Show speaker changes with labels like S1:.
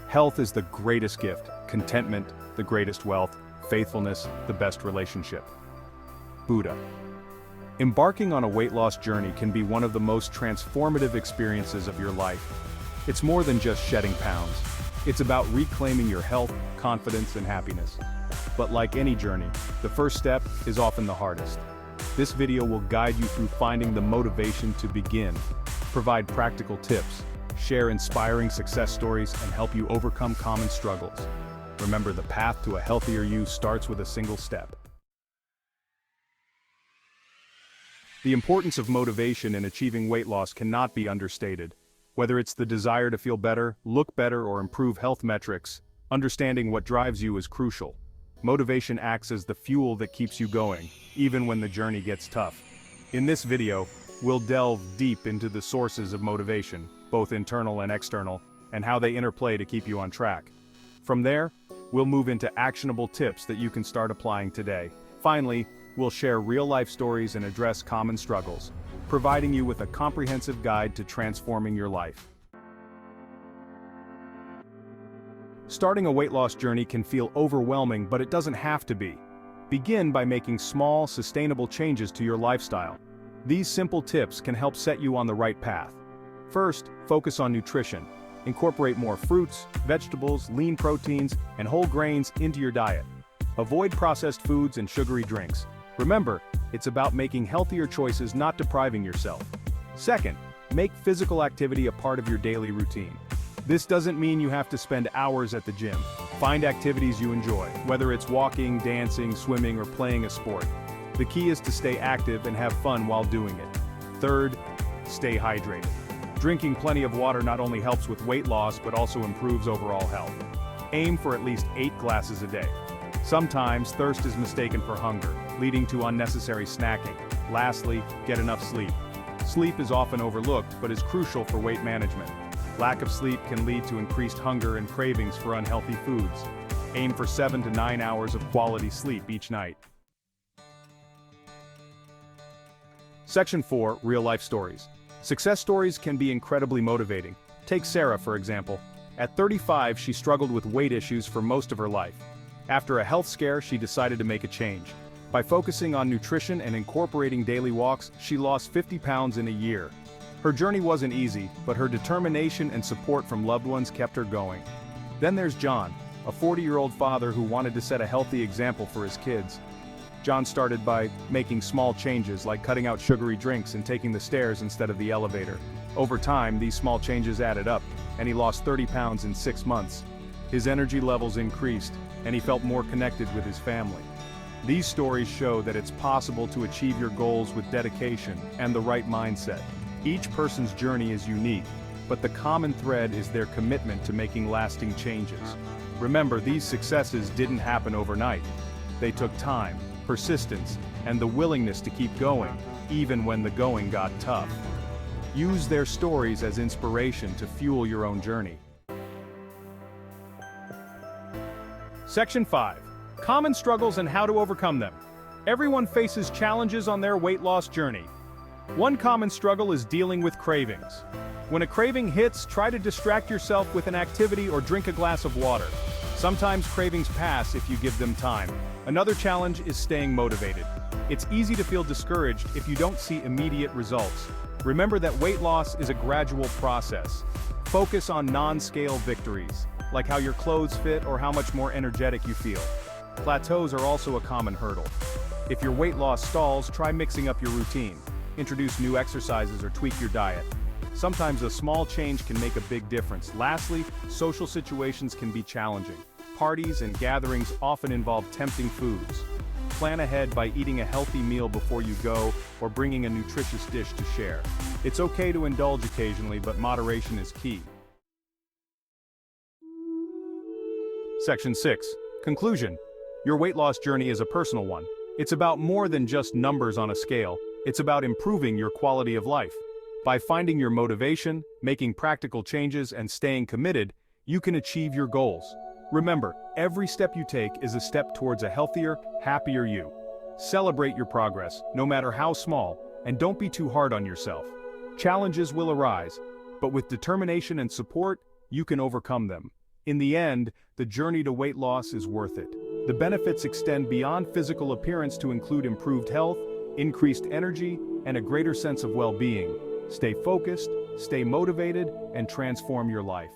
S1: Health is the greatest gift, contentment, the greatest wealth, faithfulness, the best relationship. Buddha. Embarking on a weight loss journey can be one of the most transformative experiences of your life. It's more than just shedding pounds. It's about reclaiming your health, confidence, and happiness. But like any journey, the first step is often the hardest. This video will guide you through finding the motivation to begin, provide practical tips, share inspiring success stories, and help you overcome common struggles. Remember, the path to a healthier you starts with a single step. The importance of motivation in achieving weight loss cannot be understated. Whether it's the desire to feel better, look better, or improve health metrics, understanding what drives you is crucial. Motivation acts as the fuel that keeps you going, even when the journey gets tough. In this video, we'll delve deep into the sources of motivation, both internal and external, and how they interplay to keep you on track. From there, we'll move into actionable tips that you can start applying today. Finally, we'll share real-life stories and address common struggles, providing you with a comprehensive guide to transforming your life. Starting a weight loss journey can feel overwhelming, but it doesn't have to be. Begin by making small, sustainable changes to your lifestyle. These simple tips can help set you on the right path. First, focus on nutrition. Incorporate more fruits, vegetables, lean proteins, and whole grains into your diet. Avoid processed foods and sugary drinks. Remember, it's about making healthier choices, not depriving yourself. Second, make physical activity a part of your daily routine. This doesn't mean you have to spend hours at the gym. Find activities you enjoy, whether it's walking, dancing, swimming, or playing a sport. The key is to stay active and have fun while doing it. Third, stay hydrated. Drinking plenty of water not only helps with weight loss but also improves overall health. Aim for at least 8 glasses a day. Sometimes thirst is mistaken for hunger, leading to unnecessary snacking. Lastly, get enough sleep. Sleep is often overlooked but is crucial for weight management. Lack of sleep can lead to increased hunger and cravings for unhealthy foods. Aim for 7 to 9 hours of quality sleep each night. Section 4, Real-Life Stories. Success stories can be incredibly motivating. Take Sarah, for example. At 35, she struggled with weight issues for most of her life. After a health scare, she decided to make a change. By focusing on nutrition and incorporating daily walks, she lost 50 pounds in a year. Her journey wasn't easy, but her determination and support from loved ones kept her going. Then there's John, a 40-year-old father who wanted to set a healthy example for his kids. John started by making small changes like cutting out sugary drinks and taking the stairs instead of the elevator. Over time, these small changes added up, and he lost 30 pounds in 6 months. His energy levels increased, and he felt more connected with his family. These stories show that it's possible to achieve your goals with dedication and the right mindset. Each person's journey is unique, but the common thread is their commitment to making lasting changes. Remember, these successes didn't happen overnight. They took time, persistence, and the willingness to keep going, even when the going got tough. Use their stories as inspiration to fuel your own journey. Section 5. Common struggles and how to overcome them. Everyone faces challenges on their weight loss journey. One common struggle is dealing with cravings. When a craving hits, try to distract yourself with an activity or drink a glass of water. Sometimes cravings pass if you give them time. Another challenge is staying motivated. It's easy to feel discouraged if you don't see immediate results. Remember that weight loss is a gradual process. Focus on non-scale victories, like how your clothes fit or how much more energetic you feel. Plateaus are also a common hurdle. If your weight loss stalls, try mixing up your routine. Introduce new exercises or tweak your diet. Sometimes a small change can make a big difference. Lastly, social situations can be challenging. Parties and gatherings often involve tempting foods. Plan ahead by eating a healthy meal before you go or bringing a nutritious dish to share. It's okay to indulge occasionally, but moderation is key. Section 6. Conclusion. Your weight loss journey is a personal one. It's about more than just numbers on a scale. It's about improving your quality of life. By finding your motivation, making practical changes, and staying committed, you can achieve your goals. Remember, every step you take is a step towards a healthier, happier you. Celebrate your progress, no matter how small, and don't be too hard on yourself. Challenges will arise, but with determination and support, you can overcome them. In the end, the journey to weight loss is worth it. The benefits extend beyond physical appearance to include improved health, increased energy, and a greater sense of well-being. Stay focused, stay motivated, and transform your life.